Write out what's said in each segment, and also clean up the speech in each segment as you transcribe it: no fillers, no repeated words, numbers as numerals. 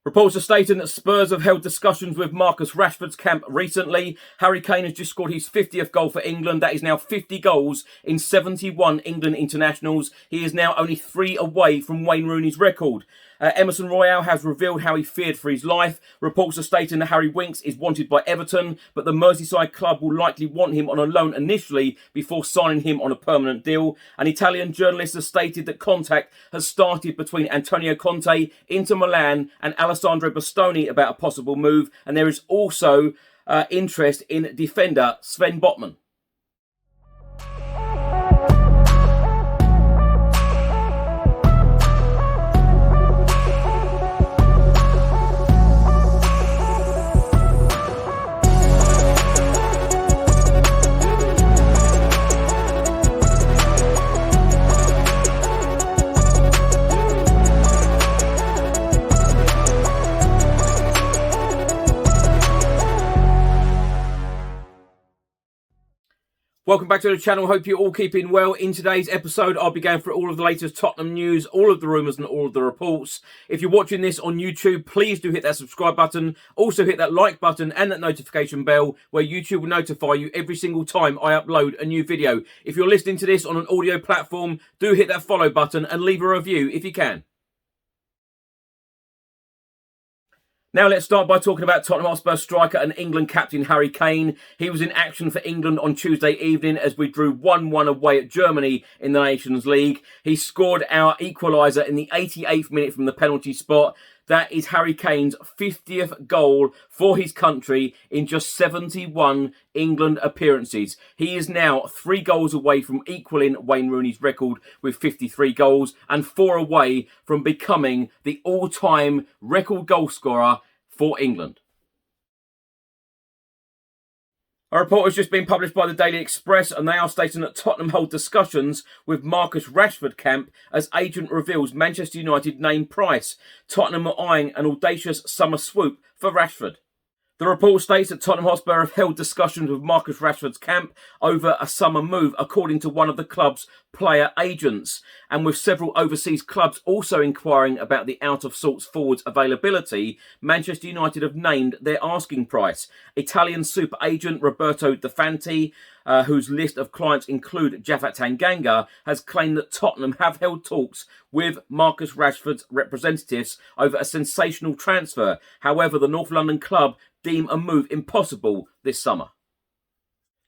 Reports are stating that Spurs have held discussions with Marcus Rashford's camp recently. Harry Kane has just scored his 50th goal for England. That is now 50 goals in 71 England internationals. He is now only 3 away from Wayne Rooney's record. Emerson Royale has revealed how he feared for his life. Reports are stating that Harry Winks is wanted by Everton, but the Merseyside club will likely want him on a loan initially before signing him on a permanent deal. An Italian journalist has stated that contact has started between Antonio Conte, Inter Milan and Alessandro Bastoni about a possible move, and there is also interest in defender Sven Botman. Welcome back to the channel. Hope you're all keeping well. In today's episode, I'll be going through all of the latest Tottenham news, all of the rumours and all of the reports. If you're watching this on YouTube, please do hit that subscribe button. Also hit that like button and that notification bell where YouTube will notify you every single time I upload a new video. If you're listening to this on an audio platform, do hit that follow button and leave a review if you can. Now let's start by talking about Tottenham Hotspur striker and England captain Harry Kane. He was in action for England on Tuesday evening as we drew 1-1 away at Germany in the Nations League. He scored our equaliser in the 88th minute from the penalty spot. That is Harry Kane's 50th goal for his country in just 71 England appearances. He is now 3 goals away from equalling Wayne Rooney's record with 53 goals and 4 away from becoming the all-time record goal scorer for England. A report has just been published by the Daily Express and they are stating that Tottenham hold discussions with Marcus Rashford camp as agent reveals Manchester United name price. Tottenham are eyeing an audacious summer swoop for Rashford. The report states that Tottenham Hotspur have held discussions with Marcus Rashford's camp over a summer move, according to one of the club's player agents, and with several overseas clubs also inquiring about the out-of-sorts forwards availability. Manchester United have named their asking price. Italian super agent Roberto De Fanti, whose list of clients include Jafat Tanganga, has claimed that Tottenham have held talks with Marcus Rashford's representatives over a sensational transfer. However, the North London club deem a move impossible this summer.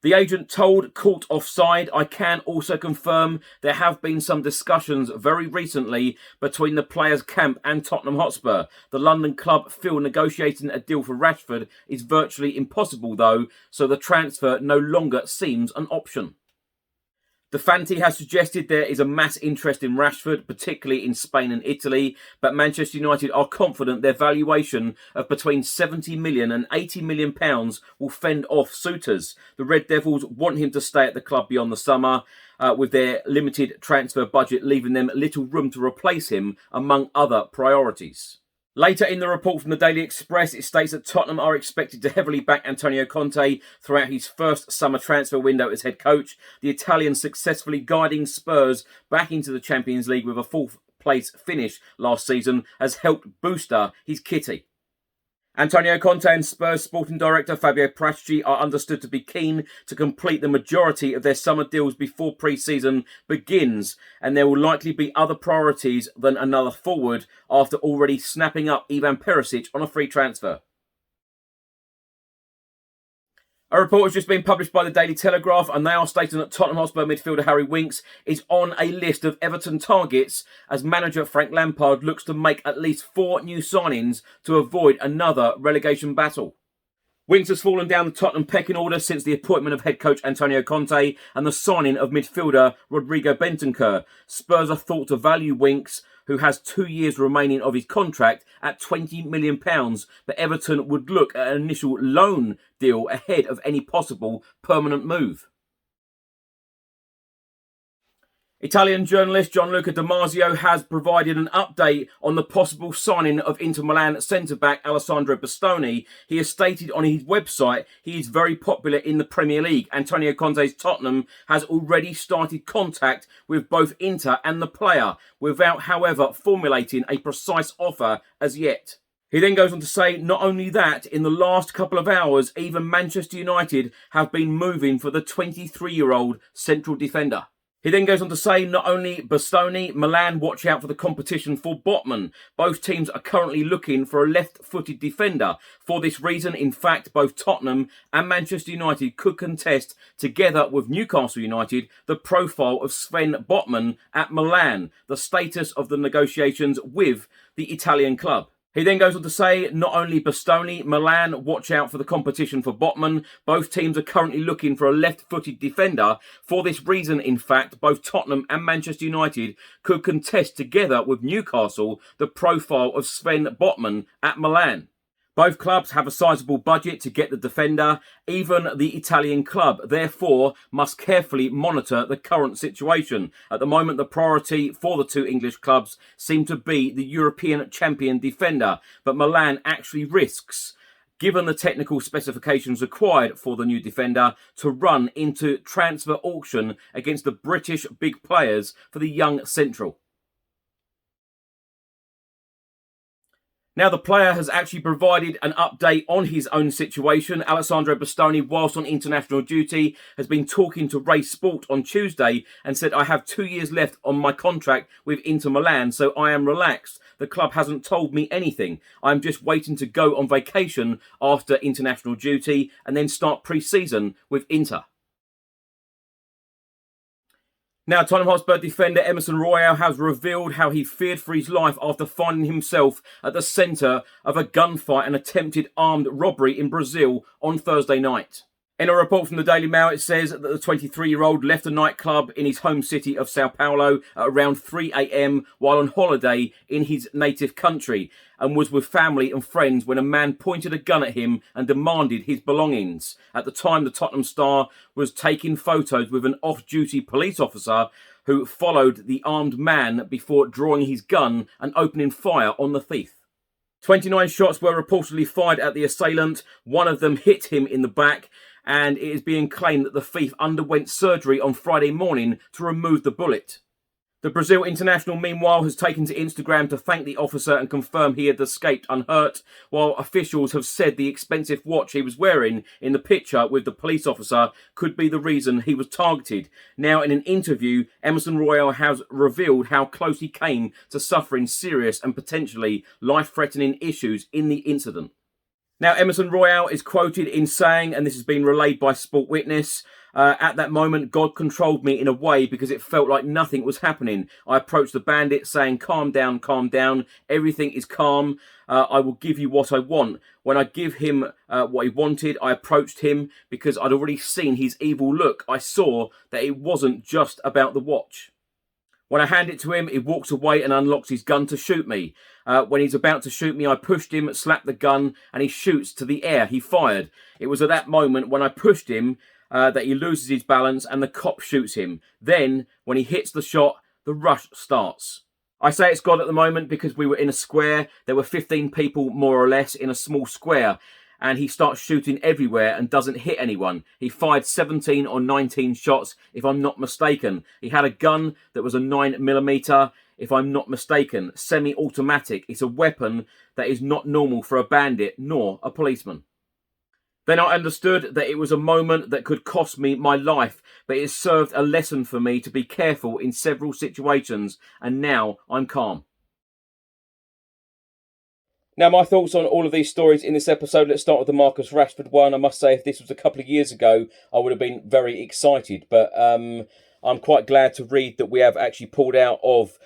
The agent told Court Offside, "I can also confirm there have been some discussions very recently between the players' camp and Tottenham Hotspur. The London club feel negotiating a deal for Rashford is virtually impossible though, so the transfer no longer seems an option." De Fanti has suggested there is a mass interest in Rashford, particularly in Spain and Italy, but Manchester United are confident their valuation of between £70 million and £80 million will fend off suitors. The Red Devils want him to stay at the club beyond the summer, with their limited transfer budget leaving them little room to replace him, among other priorities. Later in the report from the Daily Express, it states that Tottenham are expected to heavily back Antonio Conte throughout his first summer transfer window as head coach. The Italian successfully guiding Spurs back into the Champions League with a 4th place finish last season has helped booster his kitty. Antonio Conte and Spurs sporting director Fabio Paratici are understood to be keen to complete the majority of their summer deals before pre-season begins, and there will likely be other priorities than another forward after already snapping up Ivan Perisic on a free transfer. A report has just been published by the Daily Telegraph and they are stating that Tottenham Hotspur midfielder Harry Winks is on a list of Everton targets as manager Frank Lampard looks to make at least 4 new signings to avoid another relegation battle. Winks has fallen down the Tottenham pecking order since the appointment of head coach Antonio Conte and the signing of midfielder Rodrigo Bentancur. Spurs are thought to value Winks, who has 2 years remaining of his contract, at £20 million, but Everton would look at an initial loan deal ahead of any possible permanent move. Italian journalist Gianluca Di Marzio has provided an update on the possible signing of Inter Milan centre-back Alessandro Bastoni. He has stated on his website he is very popular in the Premier League. Antonio Conte's Tottenham has already started contact with both Inter and the player, without, however, formulating a precise offer as yet. He then goes on to say, not only that, in the last couple of hours, even Manchester United have been moving for the 23-year-old central defender. He then goes on to say, not only Bastoni, Milan watch out for the competition for Botman. Both teams are currently looking for a left-footed defender. For this reason, in fact, both Tottenham and Manchester United could contest, together with Newcastle United, the profile of Sven Botman at Milan, the status of the negotiations with the Italian club. He then goes on to say, not only Bastoni, Milan watch out for the competition for Botman. Both teams are currently looking for a left-footed defender. For this reason, in fact, both Tottenham and Manchester United could contest, together with Newcastle, the profile of Sven Botman at Milan. Both clubs have a sizable budget to get the defender. Even the Italian club, therefore, must carefully monitor the current situation. At the moment, the priority for the two English clubs seem to be the European champion defender, but Milan actually risks, given the technical specifications required for the new defender, to run into transfer auction against the British big players for the young central. Now, the player has actually provided an update on his own situation. Alessandro Bastoni, whilst on international duty, has been talking to Ray Sport on Tuesday and said, I have 2 years left on my contract with Inter Milan, so I am relaxed. The club hasn't told me anything. I'm just waiting to go on vacation after international duty and then start pre-season with Inter. Now, Tottenham Hotspur defender Emerson Royale has revealed how he feared for his life after finding himself at the centre of a gunfight and attempted armed robbery in Brazil on Thursday night. In a report from the Daily Mail, it says that the 23-year-old left a nightclub in his home city of Sao Paulo at around 3 a.m. while on holiday in his native country and was with family and friends when a man pointed a gun at him and demanded his belongings. At the time, the Tottenham star was taking photos with an off-duty police officer who followed the armed man before drawing his gun and opening fire on the thief. 29 shots were reportedly fired at the assailant. One of them hit him in the back, and it is being claimed that the thief underwent surgery on Friday morning to remove the bullet. The Brazil international, meanwhile, has taken to Instagram to thank the officer and confirm he had escaped unhurt, while officials have said the expensive watch he was wearing in the picture with the police officer could be the reason he was targeted. Now, in an interview, Emerson Royale has revealed how close he came to suffering serious and potentially life-threatening issues in the incident. Now, Emerson Royale is quoted in saying, and this has been relayed by Sport Witness, at that moment, God controlled me in a way because it felt like nothing was happening. I approached the bandit saying, calm down, everything is calm, I will give you what I want. When I give him what he wanted, I approached him because I'd already seen his evil look. I saw that it wasn't just about the watch. When I hand it to him, he walks away and unlocks his gun to shoot me. When he's about to shoot me, I pushed him, slapped the gun, and he shoots to the air. He fired. It was at that moment when I pushed him that he loses his balance and the cop shoots him. Then, when he hits the shot, the rush starts. I say it's God at the moment because we were in a square. There were 15 people, more or less, in a small square. And he starts shooting everywhere and doesn't hit anyone. He fired 17 or 19 shots, if I'm not mistaken. He had a gun that was a 9mm, if I'm not mistaken, semi-automatic. It's a weapon that is not normal for a bandit nor a policeman. Then I understood that it was a moment that could cost me my life, but it served a lesson for me to be careful in several situations, and now I'm calm. Now, my thoughts on all of these stories in this episode. Let's start with the Marcus Rashford one. I must say, if this was a couple of years ago, I would have been very excited. But I'm quite glad to read that we have actually pulled out of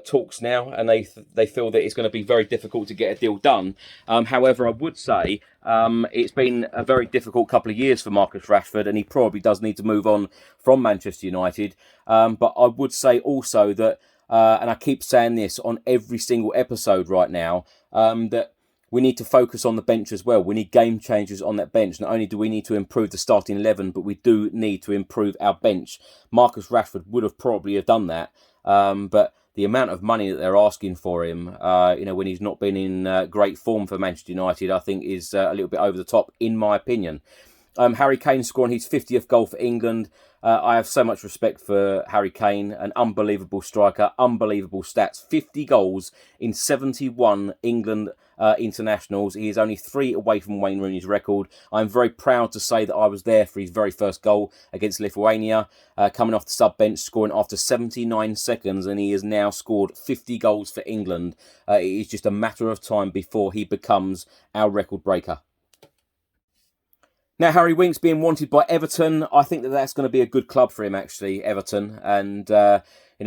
talks now, and they feel that it's going to be very difficult to get a deal done. However, I would say it's been a very difficult couple of years for Marcus Rashford, and he probably does need to move on from Manchester United. But I would say also that, and I keep saying this on every single episode right now, that we need to focus on the bench as well. We need game changers on that bench. Not only do we need to improve the starting 11, but we do need to improve our bench. Marcus Rashford would have probably have done that, but the amount of money that they're asking for him, when he's not been in great form for Manchester United, I think is a little bit over the top, in my opinion. Harry Kane scoring his 50th goal for England. I have so much respect for Harry Kane, an unbelievable striker, unbelievable stats. 50 goals in 71 England internationals. He is only 3 away from Wayne Rooney's record. I'm very proud to say that I was there for his very first goal against Lithuania, coming off the sub bench, scoring after 79 seconds, and he has now scored 50 goals for England. It is just a matter of time before he becomes our record breaker. Now, Harry Winks being wanted by Everton, I think that that's going to be a good club for him, actually, Everton. And,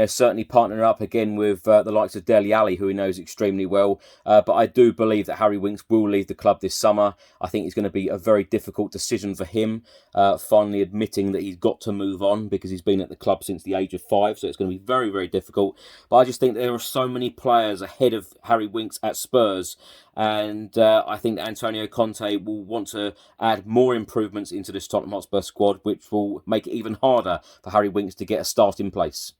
certainly partnering up again with the likes of Dele Alli, who he knows extremely well. But I do believe that Harry Winks will leave the club this summer. I think it's going to be a very difficult decision for him, finally admitting that he's got to move on because he's been at the club since the age of 5. So it's going to be very, very difficult. But I just think there are so many players ahead of Harry Winks at Spurs. And I think that Antonio Conte will want to add more improvements into this Tottenham Hotspur squad, which will make it even harder for Harry Winks to get a start in place.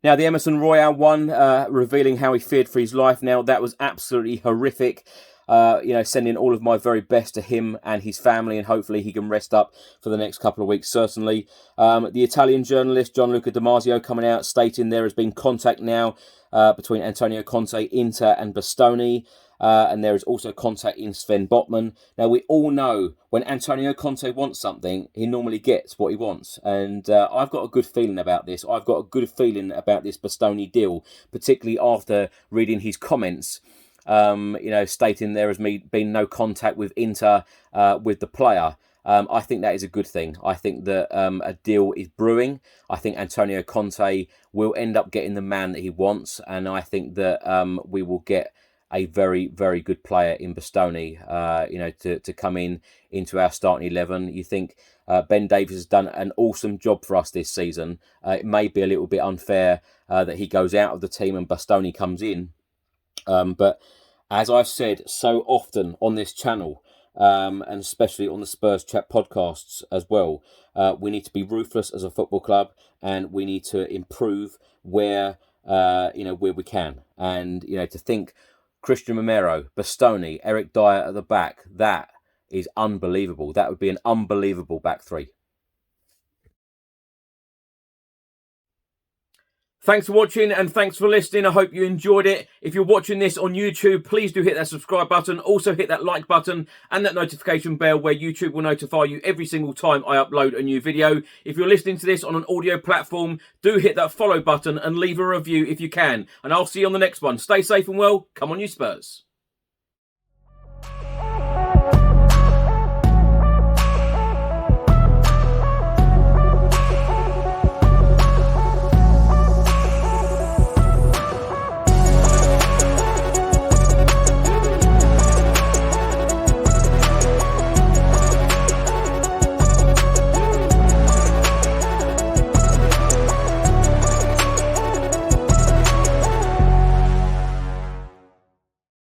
Now, the Emerson Royale one, revealing how he feared for his life. Now, that was absolutely horrific. Sending all of my very best to him and his family, and hopefully he can rest up for the next couple of weeks, certainly. The Italian journalist Gianluca Damasio coming out stating there has been contact now between Antonio Conte, Inter and Bastoni. And there is also contact in Sven Botman. Now, we all know when Antonio Conte wants something, he normally gets what he wants. And I've got a good feeling about this. I've got a good feeling about this Bastoni deal, particularly after reading his comments, stating there has been no contact with Inter with the player. I think that is a good thing. I think that a deal is brewing. I think Antonio Conte will end up getting the man that he wants. And I think that we will get a very, very good player in Bastoni, to come into our starting 11. You think Ben Davies has done an awesome job for us this season. It may be a little bit unfair that he goes out of the team and Bastoni comes in. But as I've said so often on this channel, and especially on the Spurs Chat podcasts as well, we need to be ruthless as a football club, and we need to improve where we can. And, to think Christian Romero, Bastoni, Eric Dyer at the back, that is unbelievable. That would be an unbelievable back three. Thanks for watching and thanks for listening. I hope you enjoyed it. If you're watching this on YouTube, please do hit that subscribe button. Also hit that like button and that notification bell where YouTube will notify you every single time I upload a new video. If you're listening to this on an audio platform, do hit that follow button and leave a review if you can. And I'll see you on the next one. Stay safe and well. Come on, you Spurs.